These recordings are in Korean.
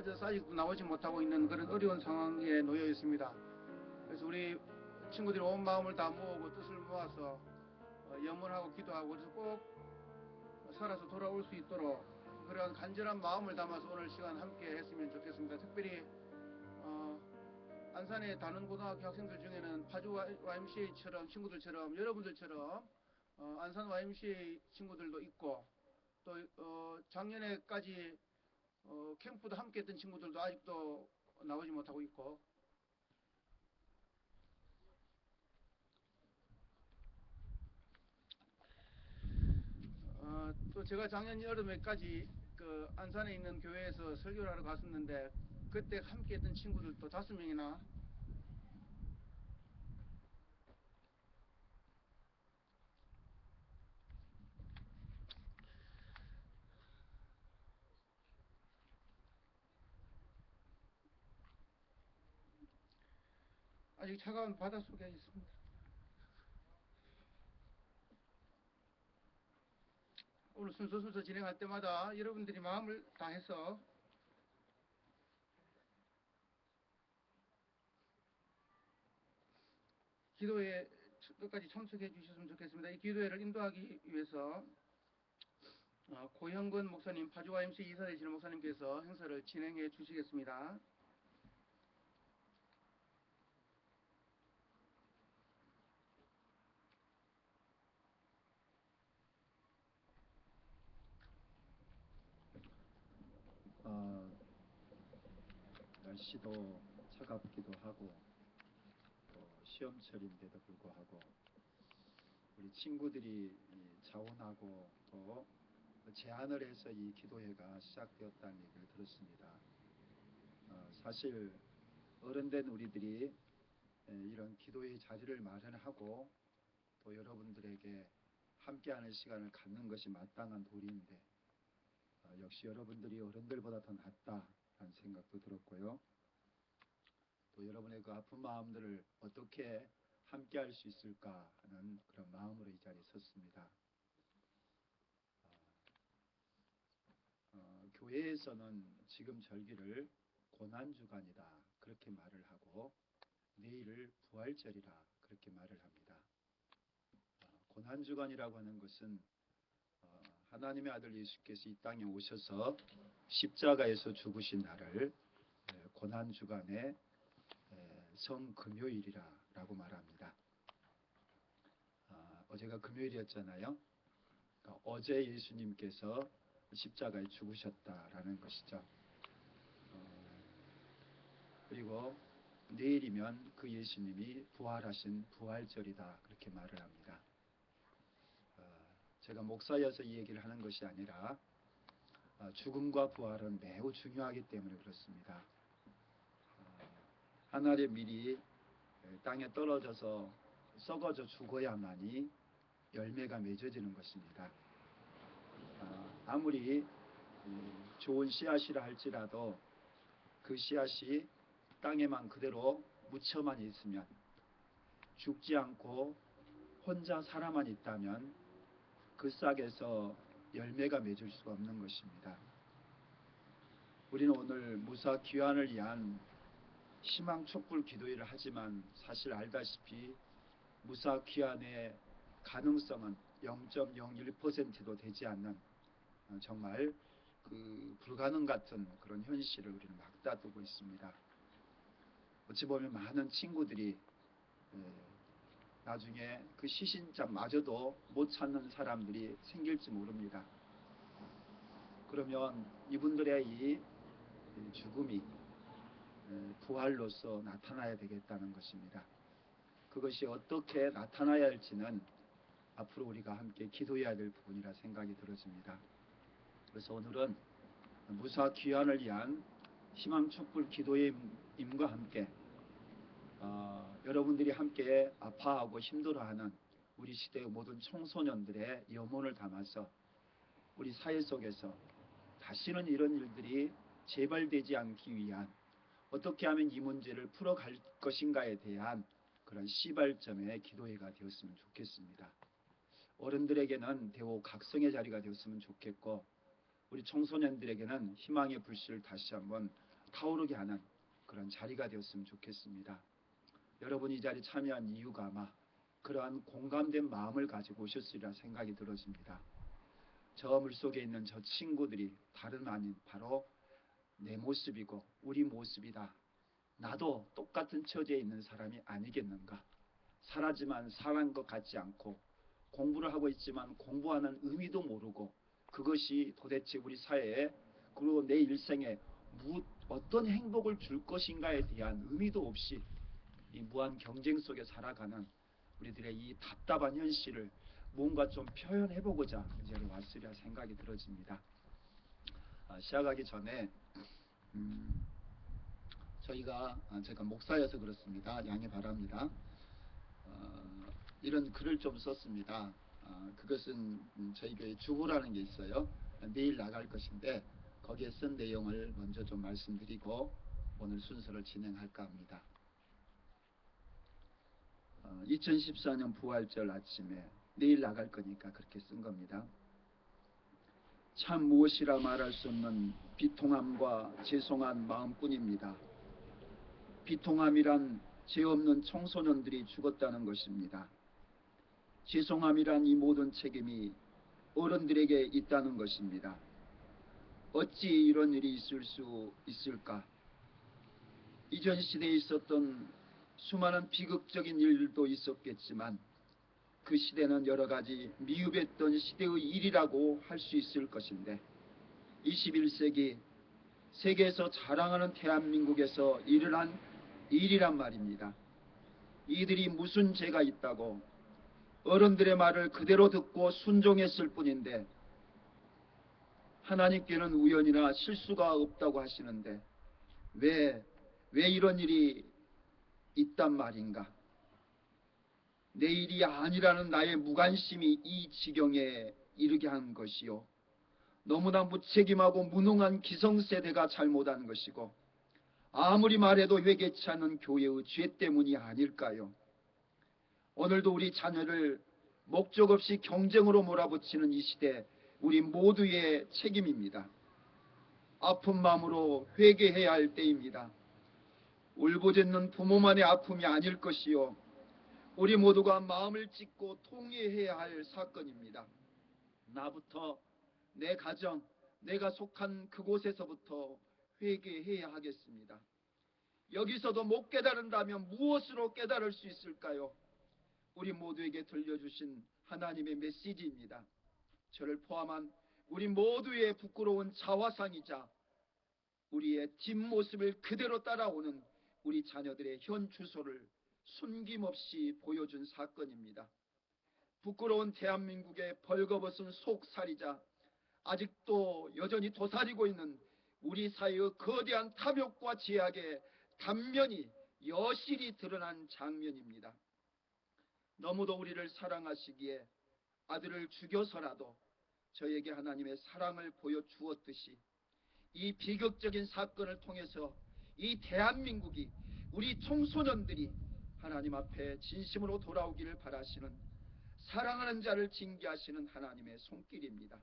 빠져서 아직도 나오지 못하고 있는 그런 어려운 상황에 놓여 있습니다. 그래서 우리 친구들이 온 마음을 다 모으고 뜻을 모아서 염원하고 기도하고 그래서 꼭 살아서 돌아올 수 있도록 그런 간절한 마음을 담아서 오늘 시간 함께 했으면 좋겠습니다. 특별히 안산의 단원고등학교 학생들 중에는 파주 YMCA처럼 친구들처럼 여러분들처럼 안산 YMCA 친구들도 있고 또 작년에까지 캠프도 함께 했던 친구들도 아직도 나오지 못하고 있고 또 제가 작년 여름에까지 그 안산에 있는 교회에서 설교를 하러 갔었는데 그때 함께 했던 친구들도 5명이나 아직 차가운 바닷속에 있습니다. 오늘 순서 진행할 때마다 여러분들이 마음을 다해서 기도에 끝까지 참석해 주셨으면 좋겠습니다. 이 기도회를 인도하기 위해서 고형근 목사님, 파주 YMCA 이사 되시는 목사님께서 행사를 진행해 주시겠습니다. 날씨도 차갑기도 하고 또 시험철인데도 불구하고 우리 친구들이 자원하고 또 제안을 해서 이 기도회가 시작되었다는 얘기를 들었습니다. 사실 어른된 우리들이 이런 기도회 자리를 마련하고 또 여러분들에게 함께하는 시간을 갖는 것이 마땅한 도리인데 역시 여러분들이 어른들보다 더 낫다라는 생각도 들었고요. 또 여러분의 그 아픈 마음들을 어떻게 함께할 수 있을까 하는 그런 마음으로 이 자리에 섰습니다. 교회에서는 지금 절기를 고난주간이다 그렇게 말을 하고 내일을 부활절이라 그렇게 말을 합니다. 고난주간이라고 하는 것은 하나님의 아들 예수께서 이 땅에 오셔서 십자가에서 죽으신 날을 고난주간의 성금요일이라고 말합니다. 어제가 금요일이었잖아요. 그러니까 어제 예수님께서 십자가에 죽으셨다라는 것이죠. 그리고 내일이면 그 예수님이 부활하신 부활절이다 그렇게 말을 합니다. 제가 목사여서 이 얘기를 하는 것이 아니라 죽음과 부활은 매우 중요하기 때문에 그렇습니다. 한 알의 밀이 땅에 떨어져서 썩어져 죽어야만이 열매가 맺어지는 것입니다. 아무리 좋은 씨앗이라 할지라도 그 씨앗이 땅에만 그대로 묻혀만 있으면 죽지 않고 혼자 살아만 있다면 그 싹에서 열매가 맺을 수가 없는 것입니다. 우리는 오늘 무사 귀환을 위한 희망 촛불 기도회를 하지만 사실 알다시피 무사 귀환의 가능성은 0.01%도 되지 않는 정말 그 불가능 같은 그런 현실을 우리는 맞다두고 있습니다. 어찌 보면 많은 친구들이 나중에 그 시신장마저도 못 찾는 사람들이 생길지 모릅니다. 그러면 이분들의 이 죽음이 부활로서 나타나야 되겠다는 것입니다. 그것이 어떻게 나타나야 할지는 앞으로 우리가 함께 기도해야 될 부분이라 생각이 들어집니다. 그래서 오늘은 무사 귀환을 위한 희망 촛불 기도회임과 함께 여러분들이 함께 아파하고 힘들어하는 우리 시대의 모든 청소년들의 염원을 담아서 우리 사회 속에서 다시는 이런 일들이 재발되지 않기 위한 어떻게 하면 이 문제를 풀어갈 것인가에 대한 그런 시발점의 기도회가 되었으면 좋겠습니다. 어른들에게는 대호 각성의 자리가 되었으면 좋겠고 우리 청소년들에게는 희망의 불씨를 다시 한번 타오르게 하는 그런 자리가 되었으면 좋겠습니다. 여러분이 이 자리에 참여한 이유가 아마 그러한 공감된 마음을 가지고 오셨으리라 생각이 들어집니다. 저 물속에 있는 저 친구들이 다름 아닌 바로 내 모습이고 우리 모습이다. 나도 똑같은 처지에 있는 사람이 아니겠는가. 살았지만 살한 것 같지 않고 공부를 하고 있지만 공부하는 의미도 모르고 그것이 도대체 우리 사회에 그리고 내 일생에 어떤 행복을 줄 것인가에 대한 의미도 없이 이 무한 경쟁 속에 살아가는 우리들의 이 답답한 현실을 뭔가 좀 표현해보고자 이제 왔으리라 생각이 들어집니다. 시작하기 전에 제가 목사여서 그렇습니다. 양해 바랍니다. 이런 글을 좀 썼습니다. 그것은 저희 교회 주보라는 게 있어요. 내일 나갈 것인데 거기에 쓴 내용을 먼저 좀 말씀드리고 오늘 순서를 진행할까 합니다. 2014년 부활절 아침에 내일 나갈 거니까 그렇게 쓴 겁니다. 참 무엇이라 말할 수 없는 비통함과 죄송한 마음뿐입니다. 비통함이란 죄 없는 청소년들이 죽었다는 것입니다. 죄송함이란 이 모든 책임이 어른들에게 있다는 것입니다. 어찌 이런 일이 있을 수 있을까? 이전 시대에 있었던 수많은 비극적인 일들도 있었겠지만 그 시대는 여러 가지 미흡했던 시대의 일이라고 할 수 있을 것인데 21세기 세계에서 자랑하는 대한민국에서 일어난 일이란 말입니다. 이들이 무슨 죄가 있다고 어른들의 말을 그대로 듣고 순종했을 뿐인데 하나님께는 우연이나 실수가 없다고 하시는데 왜 이런 일이 있단 말인가? 내 일이 아니라는 나의 무관심이 이 지경에 이르게 한 것이요. 너무나 무책임하고 무능한 기성세대가 잘못한 것이고 아무리 말해도 회개치 않는 교회의 죄 때문이 아닐까요? 오늘도 우리 자녀를 목적 없이 경쟁으로 몰아붙이는 이 시대 우리 모두의 책임입니다. 아픈 마음으로 회개해야 할 때입니다. 울부짖는 부모만의 아픔이 아닐 것이요. 우리 모두가 마음을 찢고 통회해야 할 사건입니다. 나부터 내 가정, 내가 속한 그곳에서부터 회개해야 하겠습니다. 여기서도 못 깨달은다면 무엇으로 깨달을 수 있을까요? 우리 모두에게 들려주신 하나님의 메시지입니다. 저를 포함한 우리 모두의 부끄러운 자화상이자 우리의 뒷모습을 그대로 따라오는 우리 자녀들의 현 주소를 숨김없이 보여준 사건입니다. 부끄러운 대한민국의 벌거벗은 속살이자 아직도 여전히 도사리고 있는 우리 사회의 거대한 탐욕과 제약의 단면이 여실히 드러난 장면입니다. 너무도 우리를 사랑하시기에 아들을 죽여서라도 저에게 하나님의 사랑을 보여주었듯이 이 비극적인 사건을 통해서 이 대한민국이 우리 청소년들이 하나님 앞에 진심으로 돌아오기를 바라시는 사랑하는 자를 징계하시는 하나님의 손길입니다.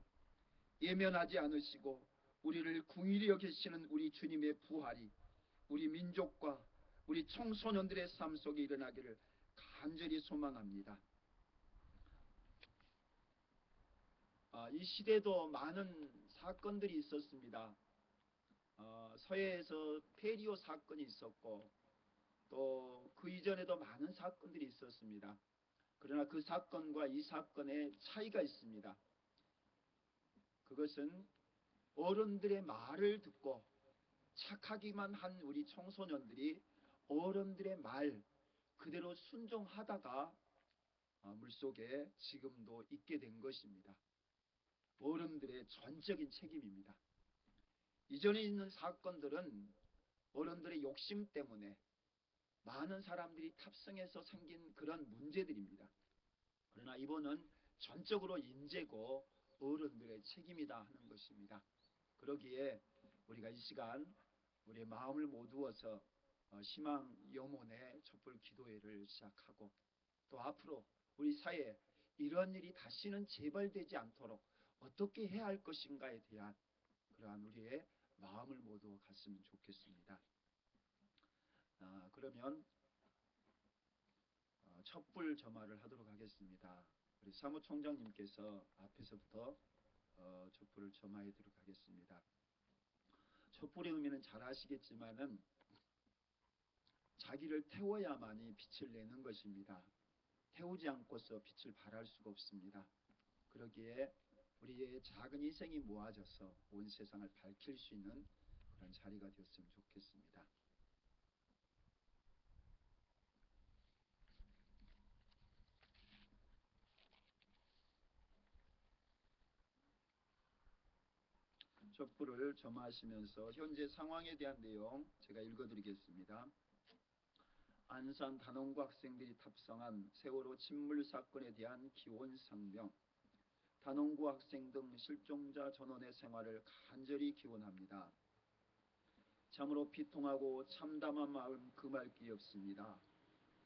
예면하지 않으시고 우리를 긍휼히 여기시는 우리 주님의 부활이 우리 민족과 우리 청소년들의 삶 속에 일어나기를 간절히 소망합니다. 이 시대도 많은 사건들이 있었습니다. 서해에서 페리오 사건이 있었고 또 그 이전에도 많은 사건들이 있었습니다. 그러나 그 사건과 이 사건의 차이가 있습니다. 그것은 어른들의 말을 듣고 착하기만 한 우리 청소년들이 어른들의 말 그대로 순종하다가 물속에 지금도 있게 된 것입니다. 어른들의 전적인 책임입니다. 이전에 있는 사건들은 어른들의 욕심 때문에 많은 사람들이 탑승해서 생긴 그런 문제들입니다. 그러나 이번은 전적으로 인재고 어른들의 책임이다 하는 것입니다. 그러기에 우리가 이 시간 우리의 마음을 모두어서 희망 염원의 촛불 기도회를 시작하고 또 앞으로 우리 사회에 이런 일이 다시는 재발되지 않도록 어떻게 해야 할 것인가에 대한 그러한 우리의 마음을 모두 갔으면 좋겠습니다. 그러면 촛불 점화를 하도록 하겠습니다. 우리 사무총장님께서 앞에서부터 촛불을 점화하도록 하겠습니다. 촛불의 의미는 잘 아시겠지만은 자기를 태워야만이 빛을 내는 것입니다. 태우지 않고서 빛을 발할 수가 없습니다. 그러기에 우리의 작은 희생이 모아져서 온 세상을 밝힐 수 있는 그런 자리가 되었으면 좋겠습니다. 촛불을 점화하시면서 현재 상황에 대한 내용 제가 읽어드리겠습니다. 안산 단원고 학생들이 탑승한 세월호 침몰 사건에 대한 기원 상명, 단원고 학생 등 실종자 전원의 생활을 간절히 기원합니다. 참으로 비통하고 참담한 마음 금할 길이 없습니다.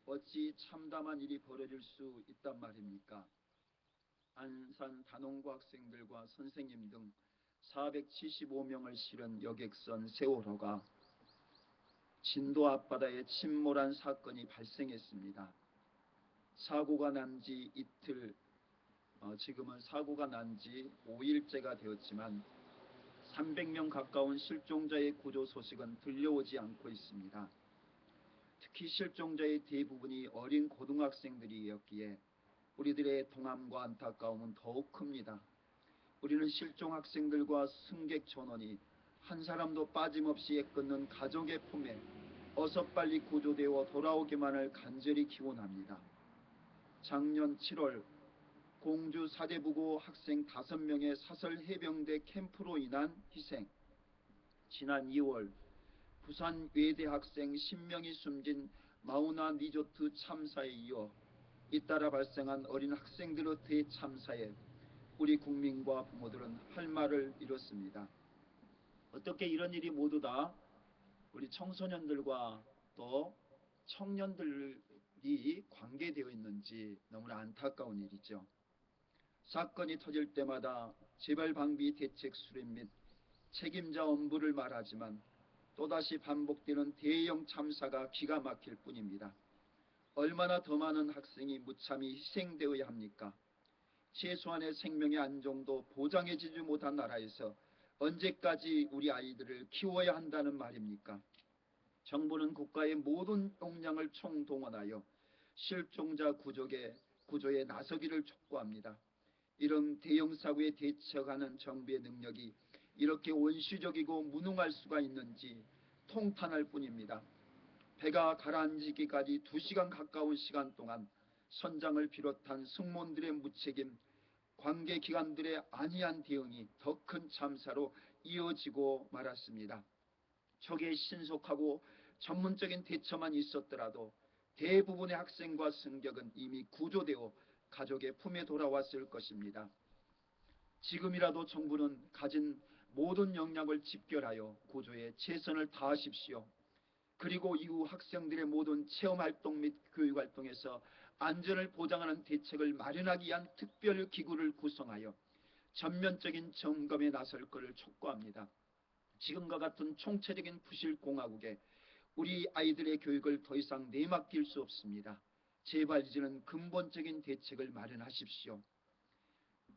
어찌 참담한 일이 벌어질 수 있단 말입니까? 안산 단원고 학생들과 선생님 등 475명을 실은 여객선 세월호가 진도 앞바다에 침몰한 사건이 발생했습니다. 사고가 난 지 이틀, 지금은 사고가 난 지 5일째가 되었지만 300명 가까운 실종자의 구조 소식은 들려오지 않고 있습니다. 특히 실종자의 대부분이 어린 고등학생들이었기에 우리들의 동함과 안타까움은 더욱 큽니다. 우리는 실종 학생들과 승객 전원이 한 사람도 빠짐없이 애끓는 가족의 품에 어서 빨리 구조되어 돌아오기만을 간절히 기원합니다. 작년 7월 공주 사대부고 학생 5명의 사설 해병대 캠프로 인한 희생, 지난 2월 부산 외대 학생 10명이 숨진 마우나 리조트 참사에 이어 잇따라 발생한 어린 학생들의 대참사에 우리 국민과 부모들은 할 말을 잃었습니다. 어떻게 이런 일이 모두 다 우리 청소년들과 또 청년들이 관계되어 있는지 너무나 안타까운 일이죠. 사건이 터질 때마다 재발 방비 대책 수립 및 책임자 엄부를 말하지만 또다시 반복되는 대형 참사가 기가 막힐 뿐입니다. 얼마나 더 많은 학생이 무참히 희생되어야 합니까? 최소한의 생명의 안정도 보장해지지 못한 나라에서 언제까지 우리 아이들을 키워야 한다는 말입니까? 정부는 국가의 모든 역량을 총동원하여 실종자 구조에 나서기를 촉구합니다. 이런 대형 사고에 대처하는 정부의 능력이 이렇게 원시적이고 무능할 수가 있는지 통탄할 뿐입니다. 배가 가라앉기까지 2시간 가까운 시간 동안 선장을 비롯한 승무원들의 무책임, 관계기관들의 안이한 대응이 더 큰 참사로 이어지고 말았습니다. 초기에 신속하고 전문적인 대처만 있었더라도 대부분의 학생과 승객은 이미 구조되어 가족의 품에 돌아왔을 것입니다. 지금이라도 정부는 가진 모든 역량을 집결하여 구조에 최선을 다하십시오. 그리고 이후 학생들의 모든 체험활동 및 교육활동에서 안전을 보장하는 대책을 마련하기 위한 특별기구를 구성하여 전면적인 점검에 나설 것을 촉구합니다. 지금과 같은 총체적인 부실공화국에 우리 아이들의 교육을 더 이상 내맡길 수 없습니다. 제발 이제는 근본적인 대책을 마련하십시오.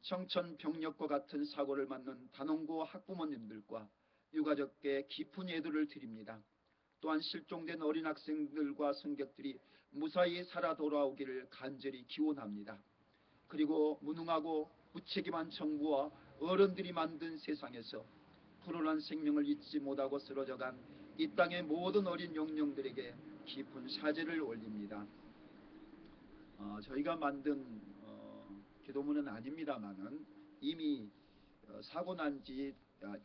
청천벽력과 같은 사고를 맞는 단원고 학부모님들과 유가족께 깊은 애도를 드립니다. 또한 실종된 어린 학생들과 승객들이 무사히 살아 돌아오기를 간절히 기원합니다. 그리고 무능하고 무책임한 정부와 어른들이 만든 세상에서 불온한 생명을 잊지 못하고 쓰러져간 이 땅의 모든 어린 영령들에게 깊은 사죄를 올립니다. 저희가 만든 기도문은 아닙니다만은 이미 사고 난 지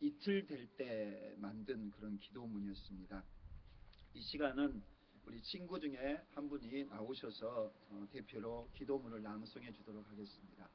이틀 될 때 만든 그런 기도문이었습니다. 이 시간은 우리 친구 중에 한 분이 나오셔서 대표로 기도문을 낭송해 주도록 하겠습니다.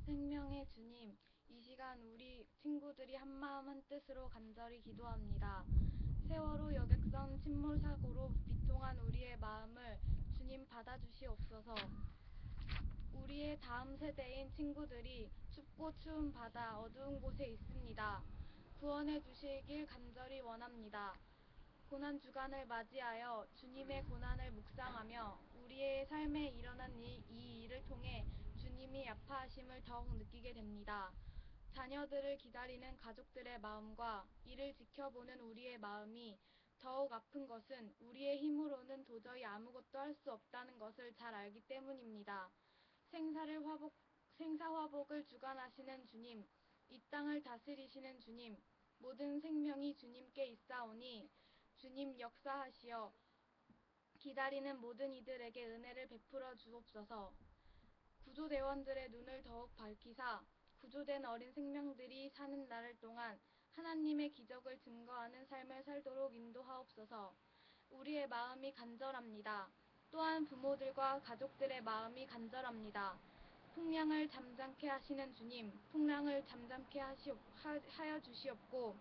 생명의 주님, 이 시간 우리 친구들이 한마음 한뜻으로 간절히 기도합니다. 세월호 여객선 침몰 사고로 비통한 우리의 마음을 주님 받아주시옵소서. 우리의 다음 세대인 친구들이 춥고 추운 바다 어두운 곳에 있습니다. 구원해 주시길 간절히 원합니다. 고난 주간을 맞이하여 주님의 고난을 묵상하며 우리의 삶에 일어난 이 일을 통해 주님이 아파하심을 더욱 느끼게 됩니다. 자녀들을 기다리는 가족들의 마음과 이를 지켜보는 우리의 마음이 더욱 아픈 것은 우리의 힘으로는 도저히 아무것도 할 수 없다는 것을 잘 알기 때문입니다. 생사화복을 주관하시는 주님, 이 땅을 다스리시는 주님, 모든 생명이 주님께 있사오니 주님 역사하시어 기다리는 모든 이들에게 은혜를 베풀어 주옵소서. 구조대원들의 눈을 더욱 밝히사 구조된 어린 생명들이 사는 날을 동안 하나님의 기적을 증거하는 삶을 살도록 인도하옵소서. 우리의 마음이 간절합니다. 또한 부모들과 가족들의 마음이 간절합니다. 풍랑을 잠잠케 하시는 주님, 풍랑을 잠잠케 하여 주시옵고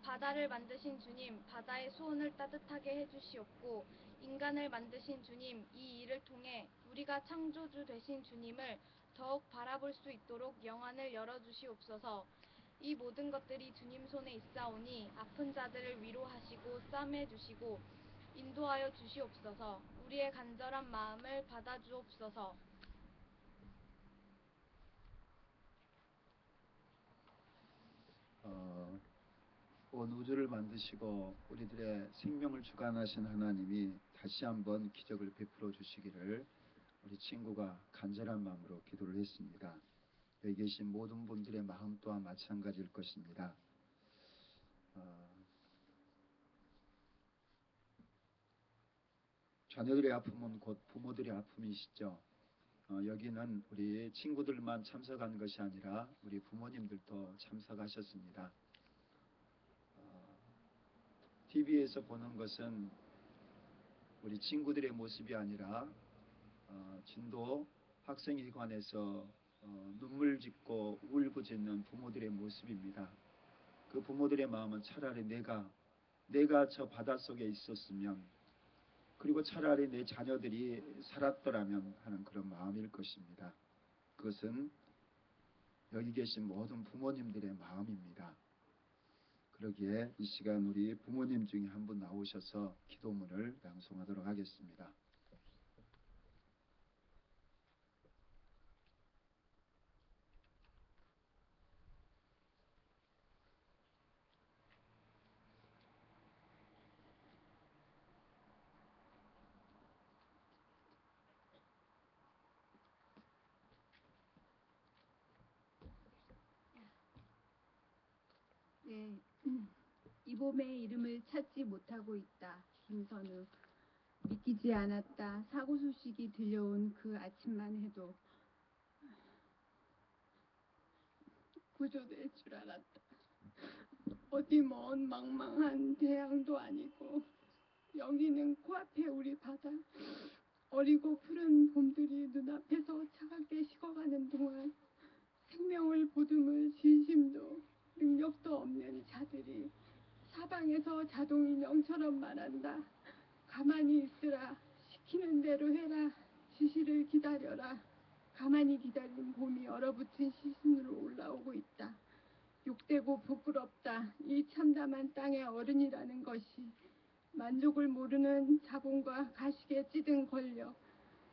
바다를 만드신 주님, 바다의 수온을 따뜻하게 해주시옵고 인간을 만드신 주님, 이 일을 통해 우리가 창조주 되신 주님을 더욱 바라볼 수 있도록 영안을 열어주시옵소서. 이 모든 것들이 주님 손에 있사오니 아픈 자들을 위로하시고 싸매주시고 인도하여 주시옵소서. 우리의 간절한 마음을 받아주옵소서. 온 우주를 만드시고 우리들의 생명을 주관하신 하나님이 다시 한번 기적을 베풀어 주시기를 우리 친구가 간절한 마음으로 기도를 했습니다. 여기 계신 모든 분들의 마음 또한 마찬가지일 것입니다. 자녀들의 아픔은 곧 부모들의 아픔이시죠. 여기는 우리 친구들만 참석한 것이 아니라 우리 부모님들도 참석하셨습니다. TV에서 보는 것은 우리 친구들의 모습이 아니라 진도 학생회관에서 눈물 짓고 울부짖는 부모들의 모습입니다. 그 부모들의 마음은 차라리 내가 저 바닷속에 있었으면, 그리고 차라리 내 자녀들이 살았더라면 하는 그런 마음일 것입니다. 그것은 여기 계신 모든 부모님들의 마음입니다. 그러기에 이 시간 우리 부모님 중에 한 분 나오셔서 기도문을 낭송하도록 하겠습니다. 네, 이봄의 이름을 찾지 못하고 있다. 김선우. 믿기지 않았다. 사고 소식이 들려온 그 아침만 해도 구조될 줄 알았다. 어디 먼 망망한 대양도 아니고 여기는 코앞에 우리 바다. 어리고 푸른 봄들이 눈앞에서 차갑게 식어가는 동안 생명을 보듬을 진심도 능력도 없는 자들이 사방에서 자동인형처럼 말한다. 가만히 있으라. 시키는 대로 해라. 지시를 기다려라. 가만히 기다린 봄이 얼어붙은 시선으로 올라오고 있다. 욕되고 부끄럽다. 이 참담한 땅의 어른이라는 것이 만족을 모르는 자본과 가식에 찌든 권력,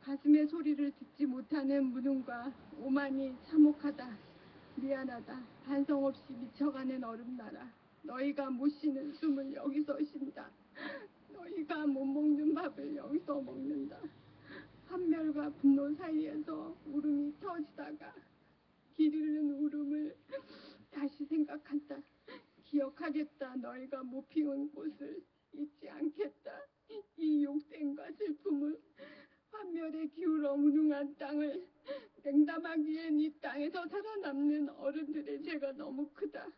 가슴의 소리를 듣지 못하는 무능과 오만이 참혹하다. 미안하다. 반성 없이 미쳐가는 얼음나라. 너희가 못 쉬는 숨을 여기서 쉰다. 너희가 못 먹는 밥을 여기서 먹는다. 환멸과 분노 사이에서 울음이 터지다가 길 잃는 울음을 다시 생각한다. 기억하겠다. 너희가 못 피운 꽃을 잊지 않겠다. 이 욕됨과 슬픔을, 환멸에 기울어 무능한 땅을 냉담하기엔 이 땅에서 살아남는 어른들의 죄가 너무 크다.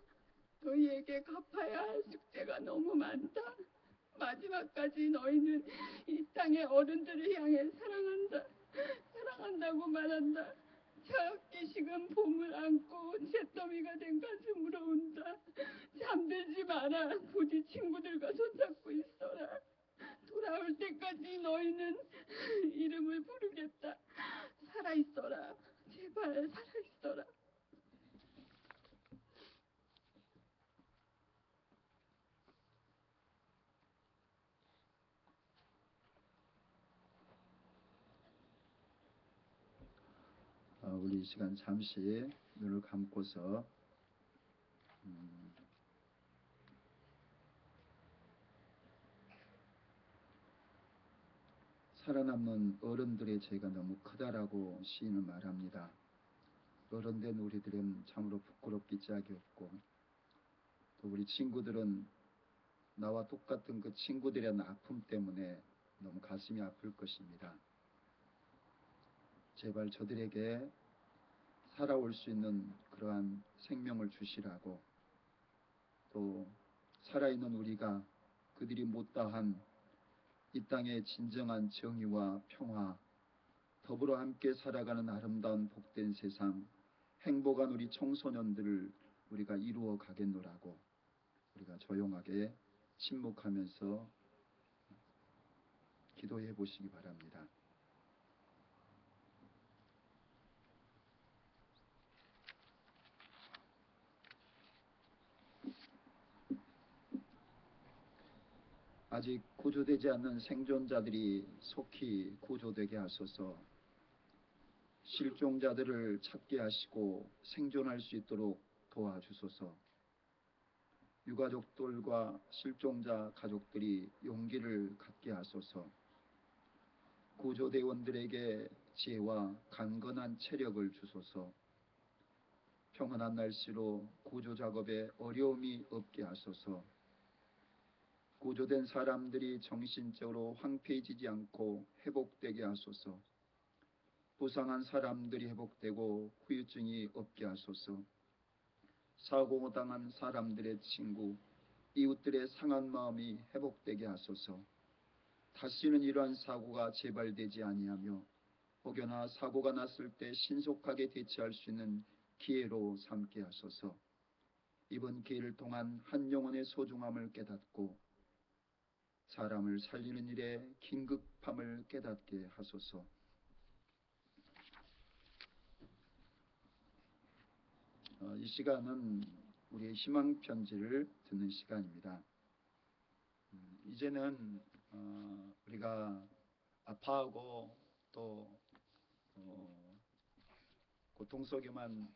너희에게 갚아야 할 숙제가 너무 많다. 마지막까지 너희는 이 땅의 어른들을 향해 사랑한다고 말한다. 저기식은 봄을 안고 잿더미가 된 가슴으로 운다. 잠들지 마라. 부디 친구들과 손잡고 있어라. 돌아올 때까지 너희는 이름을 부르겠다. 살아있어라. 제발 살아있어라. 우리 이 시간 잠시 눈을 감고서 살아남는 어른들의 죄가 너무 크다라고 시인은 말합니다. 어른된 우리들은 참으로 부끄럽기 짝이 없고, 또 우리 친구들은 나와 똑같은 그 친구들의 아픔 때문에 너무 가슴이 아플 것입니다. 제발 저들에게 살아올 수 있는 그러한 생명을 주시라고, 또 살아있는 우리가 그들이 못다한 이 땅의 진정한 정의와 평화, 더불어 함께 살아가는 아름다운 복된 세상, 행복한 우리 청소년들을 우리가 이루어 가겠노라고 우리가 조용하게 침묵하면서 기도해 보시기 바랍니다. 아직 구조되지 않는 생존자들이 속히 구조되게 하소서. 실종자들을 찾게 하시고 생존할 수 있도록 도와주소서. 유가족들과 실종자 가족들이 용기를 갖게 하소서. 구조대원들에게 지혜와 강건한 체력을 주소서. 평온한 날씨로 구조 작업에 어려움이 없게 하소서. 구조된 사람들이 정신적으로 황폐해지지 않고 회복되게 하소서. 부상한 사람들이 회복되고 후유증이 없게 하소서. 사고당한 사람들의 친구, 이웃들의 상한 마음이 회복되게 하소서. 다시는 이러한 사고가 재발되지 아니하며 혹여나 사고가 났을 때 신속하게 대처할 수 있는 기회로 삼게 하소서. 이번 기회를 통한 한 영혼의 소중함을 깨닫고 사람을 살리는 일에 긴급함을 깨닫게 하소서. 이 시간은 우리의 희망 편지를 듣는 시간입니다. 이제는 우리가 아파하고 또 고통 속에만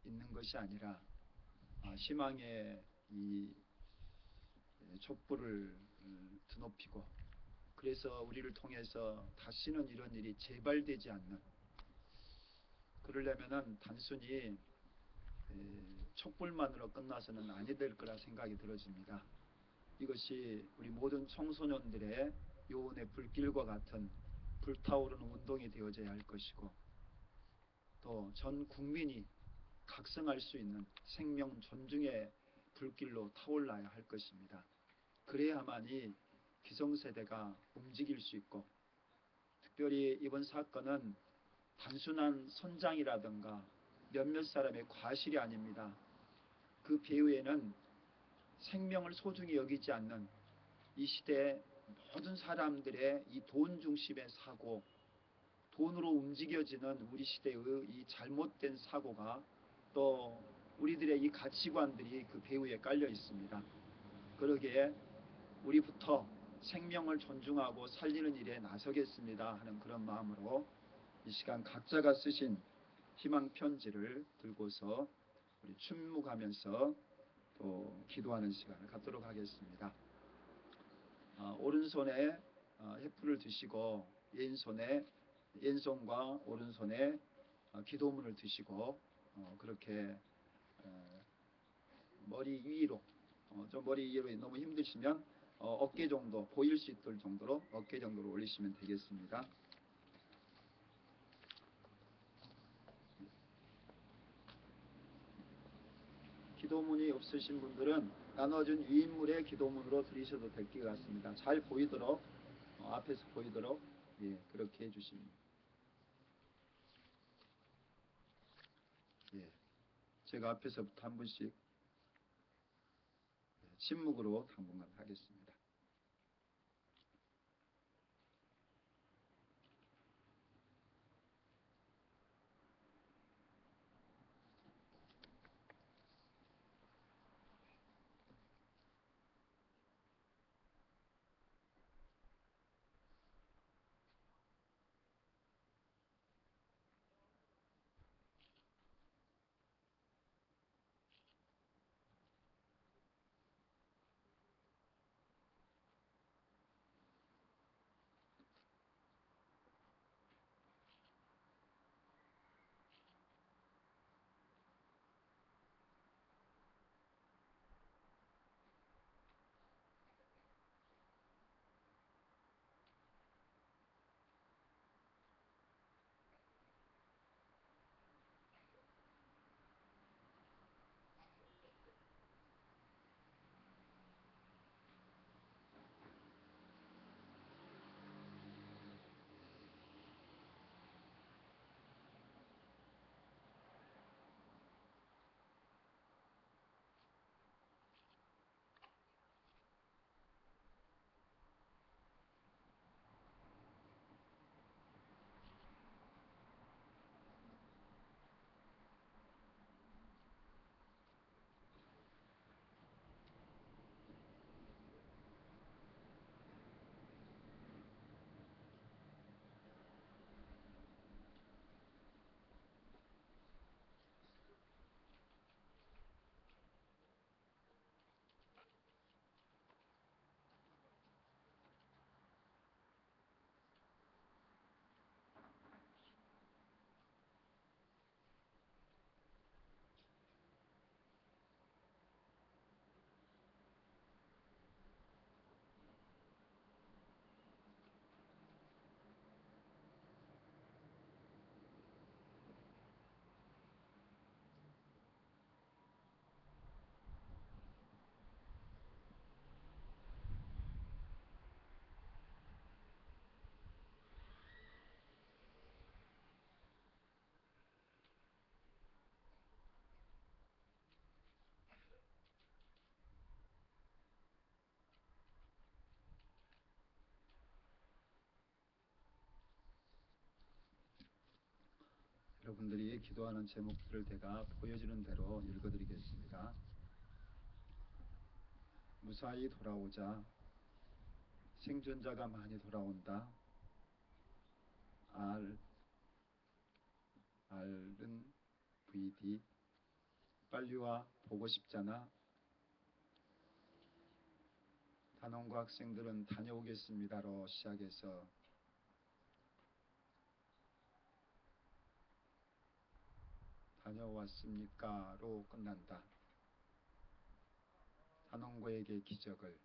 있는 것이 아니라 희망의 이 촛불을 드높이고, 그래서 우리를 통해서 다시는 이런 일이 재발되지 않는, 그러려면은 단순히 촛불만으로 끝나서는 아니 될 거라 생각이 들어집니다. 이것이 우리 모든 청소년들의 요원의 불길과 같은 불타오르는 운동이 되어져야 할 것이고, 또 전 국민이 각성할 수 있는 생명 존중의 불길로 타올라야 할 것입니다. 그래야만이 기성세대가 움직일 수 있고, 특별히 이번 사건은 단순한 선장이라든가 몇몇 사람의 과실이 아닙니다. 그 배후에는 생명을 소중히 여기지 않는 이 시대의 모든 사람들의 이 돈 중심의 사고, 돈으로 움직여지는 우리 시대의 이 잘못된 사고가, 또 우리들의 이 가치관들이 그 배후에 깔려 있습니다. 그러기에 우리부터 생명을 존중하고 살리는 일에 나서겠습니다 하는 그런 마음으로 이 시간 각자가 쓰신 희망 편지를 들고서 우리 춤묵하면서 또 기도하는 시간을 갖도록 하겠습니다. 오른손에 횃불을 드시고 왼손과 오른손에 기도문을 드시고 그렇게 머리 위로, 좀 머리 위로 너무 힘드시면 어깨 정도, 보일 수 있을 정도로 어깨 정도로 올리시면 되겠습니다. 기도문이 없으신 분들은 나눠준 위인물의 기도문으로 드리셔도 될 것 같습니다. 잘 보이도록, 앞에서 보이도록 그렇게 해주십니다. 제가 앞에서부터 한 분씩 침묵으로 당분간 하겠습니다. 여러분들이 기도하는 제목들을 제가 보여지는 대로 읽어드리겠습니다. 무사히 돌아오자. 생존자가 많이 돌아온다. R은 VD. 빨리 와, 보고 싶잖아. 단원고 학생들은 다녀오겠습니다로 시작해서 다녀왔습니까로 끝난다. 단원고에게 기적을.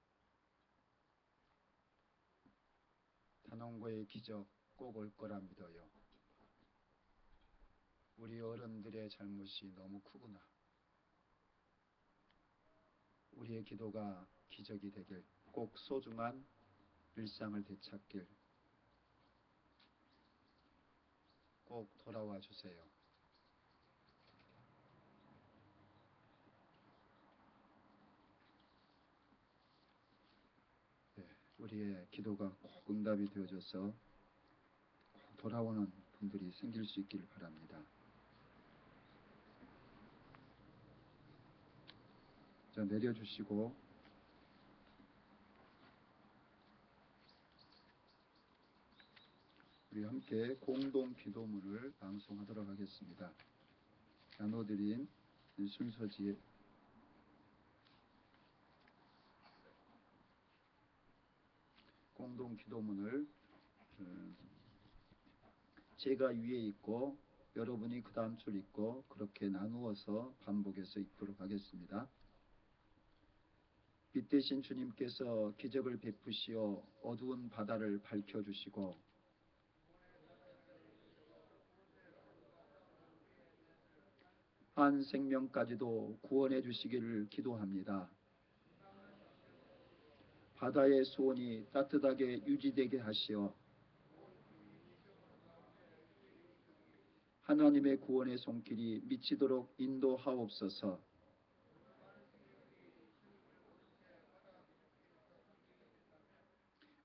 단원고의 기적 꼭 올 거라 믿어요. 우리 어른들의 잘못이 너무 크구나. 우리의 기도가 기적이 되길, 꼭 소중한 일상을 되찾길, 꼭 돌아와 주세요. 네, 우리의 기도가 꼭 응답이 되어져서 꼭 돌아오는 분들이 생길 수 있기를 바랍니다. 자, 내려주시고 우리 함께 공동 기도문을 방송하도록 하겠습니다. 나눠드린 순서지에 공동 기도문을 제가 위에 있고 여러분이 그 다음 줄 있고 그렇게 나누어서 반복해서 읽도록 하겠습니다. 빛 대신 주님께서 기적을 베푸시어 어두운 바다를 밝혀주시고 한 생명까지도 구원해 주시기를 기도합니다. 바다의 수온이 따뜻하게 유지되게 하시어 하나님의 구원의 손길이 미치도록 인도하옵소서.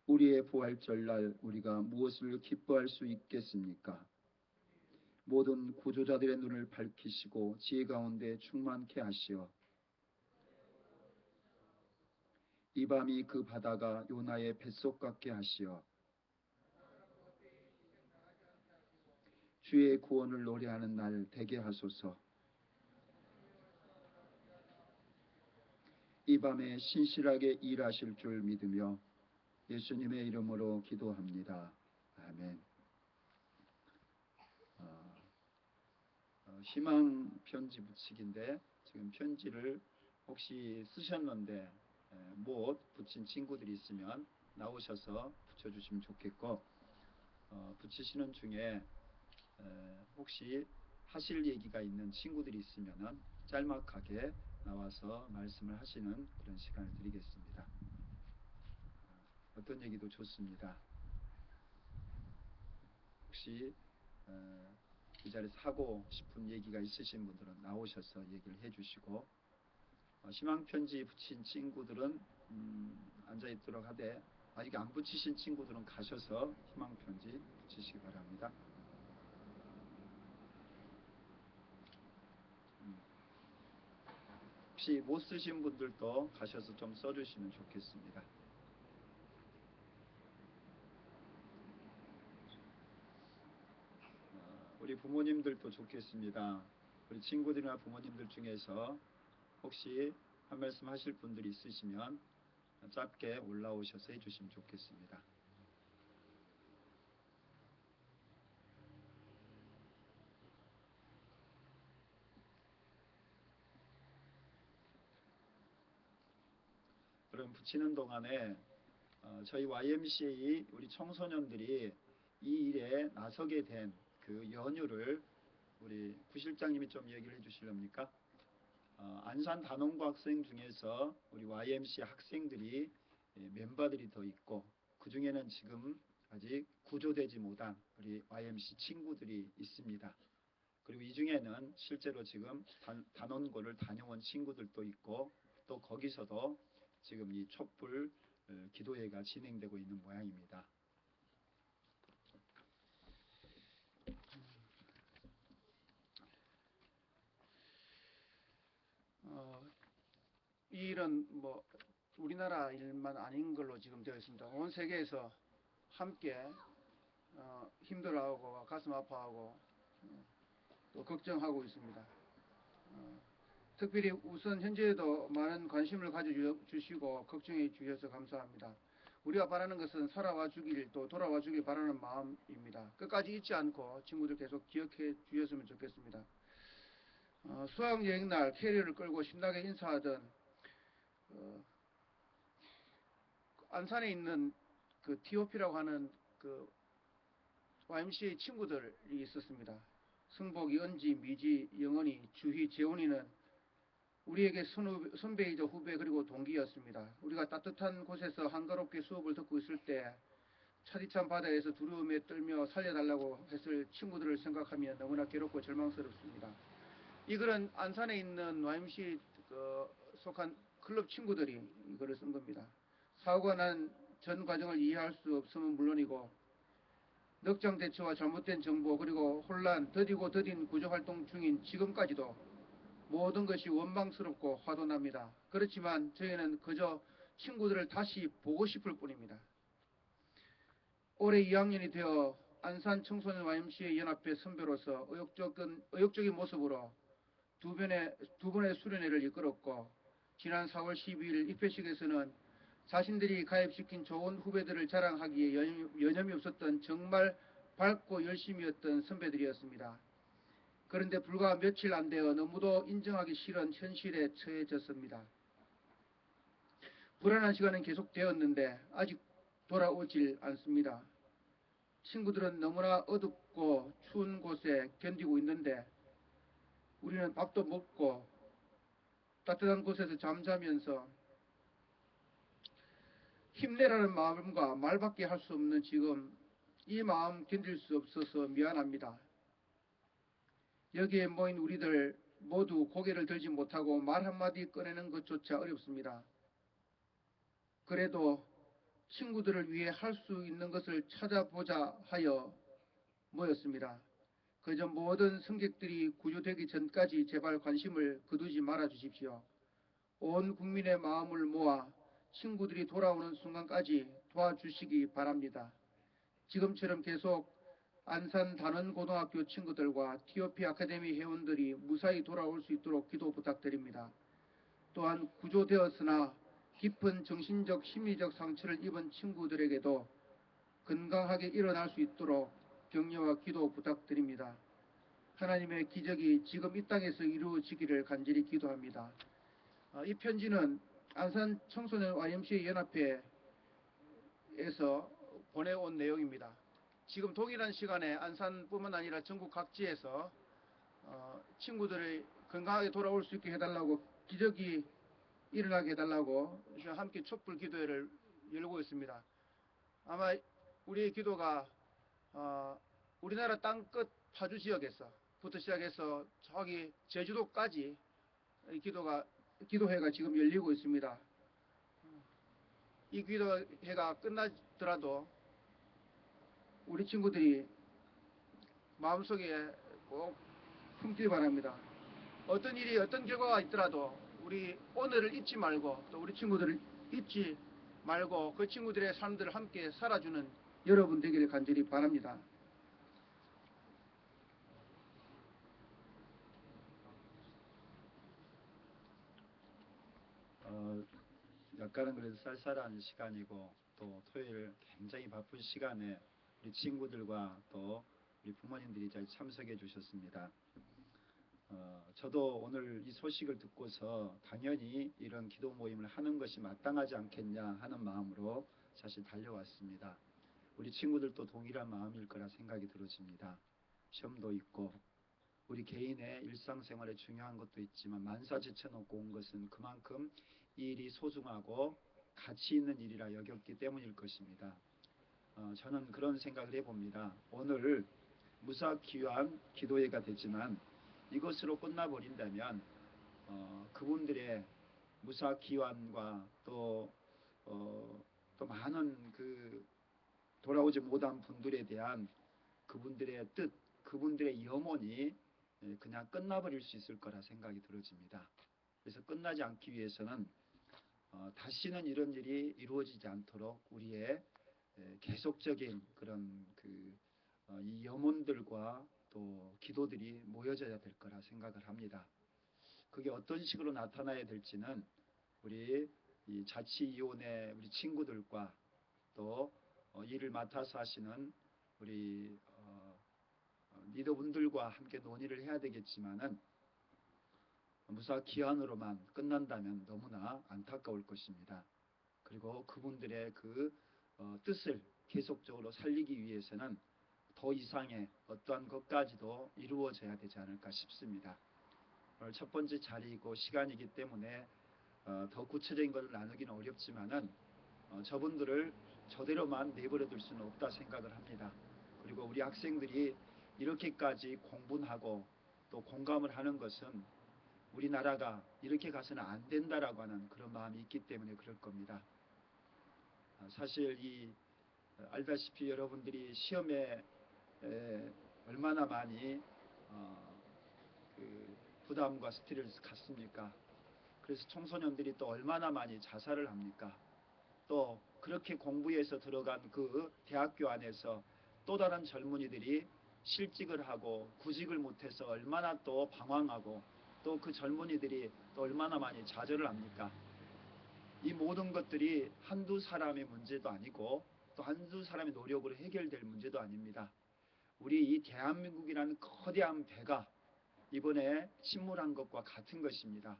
우리의 부활절날 우리가 무엇을 기뻐할 수 있겠습니까? 모든 구조자들의 눈을 밝히시고 지혜 가운데 충만케 하시어 이 밤이 그 바다가 요나의 뱃속 같게 하시어 주의 구원을 노래하는 날 되게 하소서. 이 밤에 신실하게 일하실 줄 믿으며 예수님의 이름으로 기도합니다. 아멘. 희망 편지 붙이기인데 지금 편지를 혹시 쓰셨는데 못 붙인 친구들이 있으면 나오셔서 붙여주시면 좋겠고, 붙이시는 중에 혹시 하실 얘기가 있는 친구들이 있으면 짤막하게 나와서 말씀을 하시는 그런 시간을 드리겠습니다. 어떤 얘기도 좋습니다. 혹시 이 자리에서 하고 싶은 얘기가 있으신 분들은 나오셔서 얘기를 해주시고, 희망편지 붙인 친구들은 앉아있도록 하되 아직 안 붙이신 친구들은 가셔서 희망편지 붙이시기 바랍니다. 혹시 못 쓰신 분들도 가셔서 좀 써주시면 좋겠습니다. 우리 부모님들도 좋겠습니다. 우리 친구들이나 부모님들 중에서 혹시 한 말씀 하실 분들이 있으시면 짧게 올라오셔서 해주시면 좋겠습니다. 그럼 붙이는 동안에 저희 YMCA 우리 청소년들이 이 일에 나서게 된 그 연유를 우리 부실장님이 좀 얘기를 해주실랍니까? 안산 단원고 학생 중에서 우리 YMCA 학생들이 멤버들이 더 있고, 그 중에는 지금 아직 구조되지 못한 우리 YMCA 친구들이 있습니다. 그리고 이 중에는 실제로 지금 단원고를 다녀온 친구들도 있고, 또 거기서도 지금 이 촛불 기도회가 진행되고 있는 모양입니다. 이 일은 뭐 우리나라 일만 아닌 걸로 지금 되어 있습니다. 온 세계에서 함께 힘들어하고 가슴 아파하고 또 걱정하고 있습니다. 특별히 우선 현재에도 많은 관심을 가져주시고 걱정해 주셔서 감사합니다. 우리가 바라는 것은 살아와 주길 또 돌아와 주길 바라는 마음입니다. 끝까지 잊지 않고 친구들 계속 기억해 주셨으면 좋겠습니다. 수학여행날 캐리어를 끌고 신나게 인사하던 안산에 있는 그 TOP라고 하는 그 YMCA 친구들이 있었습니다. 승복이, 은지, 미지, 영원이, 주희, 재훈이는 우리에게 선배이자 후배 그리고 동기였습니다. 우리가 따뜻한 곳에서 한가롭게 수업을 듣고 있을 때 차디찬 바다에서 두려움에 떨며 살려달라고 했을 친구들을 생각하면 너무나 괴롭고 절망스럽습니다. 이 글은 안산에 있는 YMCA 속한 클럽 친구들이 이거를 쓴 겁니다. 사고가 난 전 과정을 이해할 수 없음은 물론이고 넉장 대처와 잘못된 정보 그리고 혼란, 더디고 더딘 구조활동 중인 지금까지도 모든 것이 원망스럽고 화도 납니다. 그렇지만 저희는 그저 친구들을 다시 보고 싶을 뿐입니다. 올해 2학년이 되어 안산 청소년 YMCA 연합회 선배로서 의욕적인 모습으로 두 번의 수련회를 이끌었고, 지난 4월 12일 입회식에서는 자신들이 가입시킨 좋은 후배들을 자랑하기에 여념이 없었던 정말 밝고 열심이었던 선배들이었습니다. 그런데 불과 며칠 안 되어 너무도 인정하기 싫은 현실에 처해졌습니다. 불안한 시간은 계속되었는데 아직 돌아오질 않습니다. 친구들은 너무나 어둡고 추운 곳에 견디고 있는데 우리는 밥도 먹고 따뜻한 곳에서 잠자면서 힘내라는 마음과 말밖에 할 수 없는 지금 이 마음 견딜 수 없어서 미안합니다. 여기에 모인 우리들 모두 고개를 들지 못하고 말 한마디 꺼내는 것조차 어렵습니다. 그래도 친구들을 위해 할 수 있는 것을 찾아보자 하여 모였습니다. 그저 모든 승객들이 구조되기 전까지 제발 관심을 거두지 말아 주십시오. 온 국민의 마음을 모아 친구들이 돌아오는 순간까지 도와주시기 바랍니다. 지금처럼 계속 안산 단원고등학교 친구들과 TOP 아카데미 회원들이 무사히 돌아올 수 있도록 기도 부탁드립니다. 또한 구조되었으나 깊은 정신적 심리적 상처를 입은 친구들에게도 건강하게 일어날 수 있도록 격려와 기도 부탁드립니다. 하나님의 기적이 지금 이 땅에서 이루어지기를 간절히 기도합니다. 이 편지는 안산 청소년 YMCA 연합회에서 보내온 내용입니다. 지금 동일한 시간에 안산뿐만 아니라 전국 각지에서 친구들이 건강하게 돌아올 수 있게 해달라고, 기적이 일어나게 해달라고 함께 촛불 기도회를 열고 있습니다. 아마 우리의 기도가 우리나라 땅끝 파주 지역에서부터 시작해서 저기 제주도까지 기도회가 지금 열리고 있습니다. 이 기도회가 끝나더라도 우리 친구들이 마음속에 꼭 품길 바랍니다. 어떤 일이, 어떤 결과가 있더라도 우리 오늘을 잊지 말고 또 우리 친구들을 잊지 말고 그 친구들의 삶들을 함께 살아주는 여러분 되기를 간절히 바랍니다. 약간은 그래도 쌀쌀한 시간이고 또 토요일 굉장히 바쁜 시간에 우리 친구들과 또 우리 부모님들이 잘 참석해 주셨습니다. 저도 오늘 이 소식을 듣고서 당연히 이런 기도 모임을 하는 것이 마땅하지 않겠냐 하는 마음으로 사실 달려왔습니다. 우리 친구들도 동일한 마음일 거라 생각이 들어집니다. 시험도 있고 우리 개인의 일상생활에 중요한 것도 있지만 만사 제쳐놓고 온 것은 그만큼 이 일이 소중하고 가치 있는 일이라 여겼기 때문일 것입니다. 저는 그런 생각을 해봅니다. 오늘 무사귀환 기도회가 되지만 이것으로 끝나버린다면 그분들의 무사귀환과 또 많은 그 돌아오지 못한 분들에 대한 그분들의 뜻, 그분들의 염원이 그냥 끝나버릴 수 있을 거라 생각이 들어집니다. 그래서 끝나지 않기 위해서는 다시는 이런 일이 이루어지지 않도록 우리의 계속적인 그런 이 염원들과 또 기도들이 모여져야 될 거라 생각을 합니다. 그게 어떤 식으로 나타나야 될지는 우리 이 자치위원회 우리 친구들과 또 일을 맡아서 하시는 우리 리더분들과 함께 논의를 해야 되겠지만은 무사귀환으로만 끝난다면 너무나 안타까울 것입니다. 그리고 그분들의 그 뜻을 계속적으로 살리기 위해서는 더 이상의 어떠한 것까지도 이루어져야 되지 않을까 싶습니다. 오늘 첫 번째 자리이고 시간이기 때문에 더 구체적인 것을 나누기는 어렵지만은 저분들을 저대로만 내버려 둘 수는 없다 생각을 합니다. 그리고 우리 학생들이 이렇게까지 공분하고 또 공감을 하는 것은 우리나라가 이렇게 가서는 안 된다라고 하는 그런 마음이 있기 때문에 그럴 겁니다. 사실 알다시피 여러분들이 시험에 얼마나 많이 부담과 스트레스를 갖습니까? 그래서 청소년들이 또 얼마나 많이 자살을 합니까? 또 그렇게 공부해서 들어간 그 대학교 안에서 또 다른 젊은이들이 실직을 하고 구직을 못해서 얼마나 또 방황하고 또 그 젊은이들이 또 얼마나 많이 좌절을 합니까? 이 모든 것들이 한두 사람의 문제도 아니고 또 한두 사람의 노력으로 해결될 문제도 아닙니다. 우리 이 대한민국이라는 거대한 배가 이번에 침몰한 것과 같은 것입니다.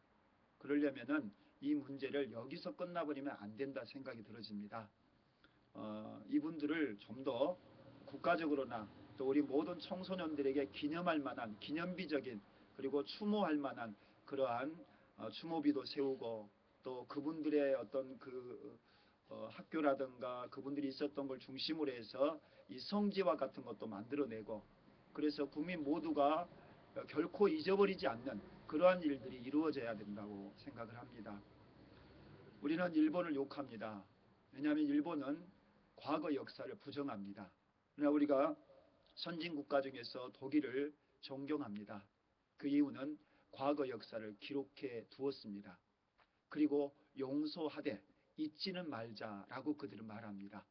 그러려면은 이 문제를 여기서 끝나버리면 안 된다 생각이 들어집니다. 이분들을 좀 더 국가적으로나 또 우리 모든 청소년들에게 기념할 만한 기념비적인 그리고 추모할 만한 그러한 추모비도 세우고 또 그분들의 어떤 학교라든가 그분들이 있었던 걸 중심으로 해서 이 성지와 같은 것도 만들어내고 그래서 국민 모두가 결코 잊어버리지 않는 그러한 일들이 이루어져야 된다고 생각을 합니다. 우리는 일본을 욕합니다. 왜냐하면 일본은 과거 역사를 부정합니다. 그러나 우리가 선진국가 중에서 독일을 존경합니다. 그 이유는 과거 역사를 기록해 두었습니다. 그리고 용서하되 잊지는 말자라고 그들은 말합니다.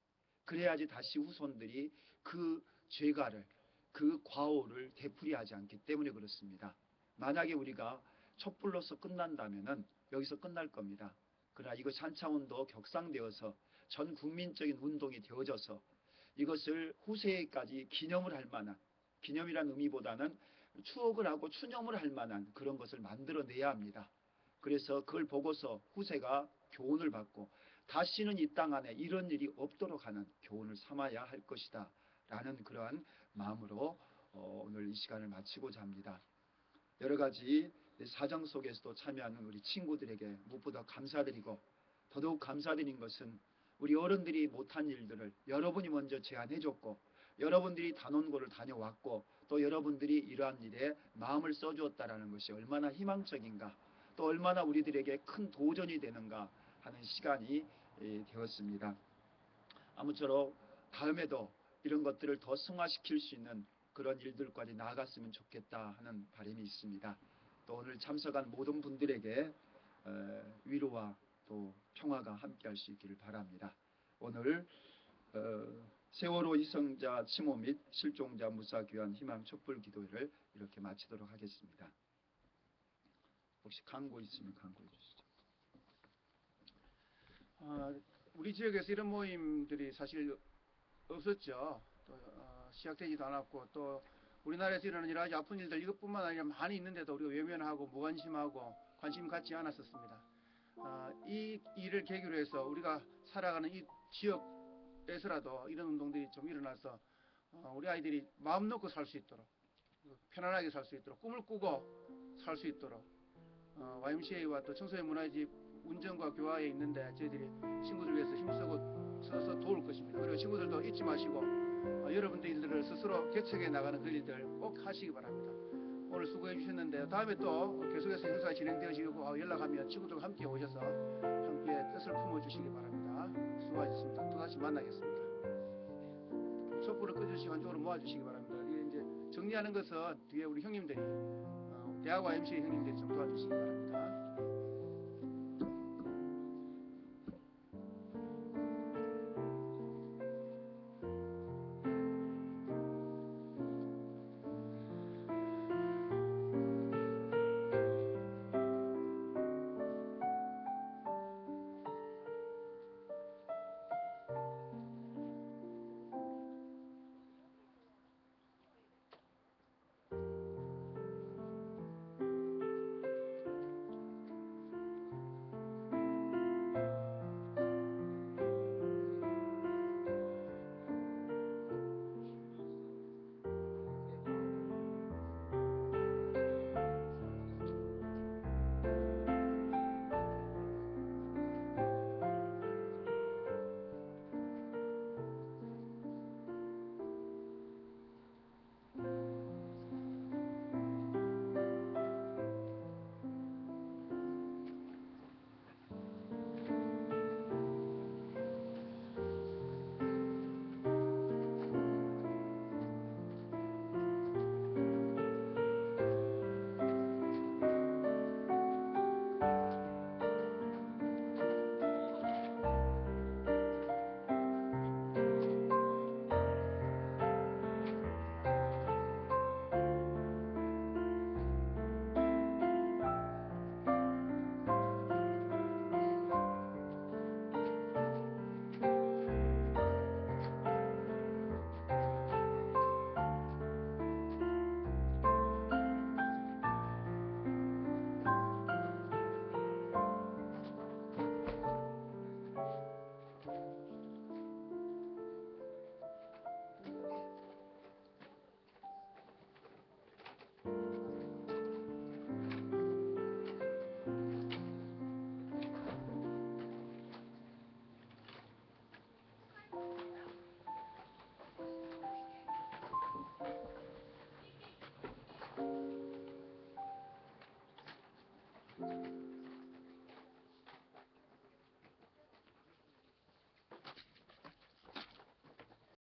그래야지 다시 후손들이 그 죄가를, 그 과오를 되풀이하지 않기 때문에 그렇습니다. 만약에 우리가 촛불로서 끝난다면은 여기서 끝날 겁니다. 그러나 이것이 한 차원 더 격상되어서 전 국민적인 운동이 되어져서 이것을 후세에까지 기념을 할 만한, 기념이란 의미보다는 추억을 하고 추념을 할 만한 그런 것을 만들어내야 합니다. 그래서 그걸 보고서 후세가 교훈을 받고 다시는 이 땅 안에 이런 일이 없도록 하는 교훈을 삼아야 할 것이다 라는 그러한 마음으로 오늘 이 시간을 마치고자 합니다. 여러 가지 사정 속에서도 참여하는 우리 친구들에게 무엇보다 감사드리고, 더더욱 감사드린 것은 우리 어른들이 못한 일들을 여러분이 먼저 제안해줬고, 여러분들이 단원고를 다녀왔고, 또 여러분들이 이러한 일에 마음을 써주었다라는 것이 얼마나 희망적인가, 또 얼마나 우리들에게 큰 도전이 되는가 하는 시간이 되었습니다. 아무쪼록 다음에도 이런 것들을 더 승화시킬 수 있는 그런 일들까지 나아갔으면 좋겠다 하는 바람이 있습니다. 또 오늘 참석한 모든 분들에게 위로와 또 평화가 함께할 수 있기를 바랍니다. 오늘 세월호 희생자 추모 및 실종자 무사 귀환 희망 촛불 기도회를 이렇게 마치도록 하겠습니다. 혹시 광고 있으면 광고해 주시죠. 우리 지역에서 이런 모임들이 사실 없었죠. 또 시작되지도 않았고, 또 우리나라에서 일어나는 여러 가지 아픈 일들 이것뿐만 아니라 많이 있는데도 우리가 외면하고 무관심하고 관심 갖지 않았었습니다. 이 일을 계기로 해서 우리가 살아가는 이 지역에서라도 이런 운동들이 좀 일어나서 우리 아이들이 마음 놓고 살 수 있도록, 편안하게 살 수 있도록, 꿈을 꾸고 살 수 있도록 YMCA와 또 청소년 문화집 운전과 교화에 있는데 저희들이 친구들 위해서 힘써서 도울 것입니다. 그리고 친구들도 잊지 마시고 여러분들 일들을 스스로 개척해 나가는 그 일들 꼭 하시기 바랍니다. 오늘 수고해 주셨는데 다음에 또 계속해서 행사가 진행되어지고 연락하면 친구들과 함께 오셔서 함께 뜻을 품어주시기 바랍니다. 수고하셨습니다. 또다시 만나겠습니다. 촛불을 꺼주시고 한쪽으로 모아주시기 바랍니다. 이제 정리하는 것은 뒤에 우리 형님들이 대학 YMCA 형님들이 좀 도와주시기 바랍니다.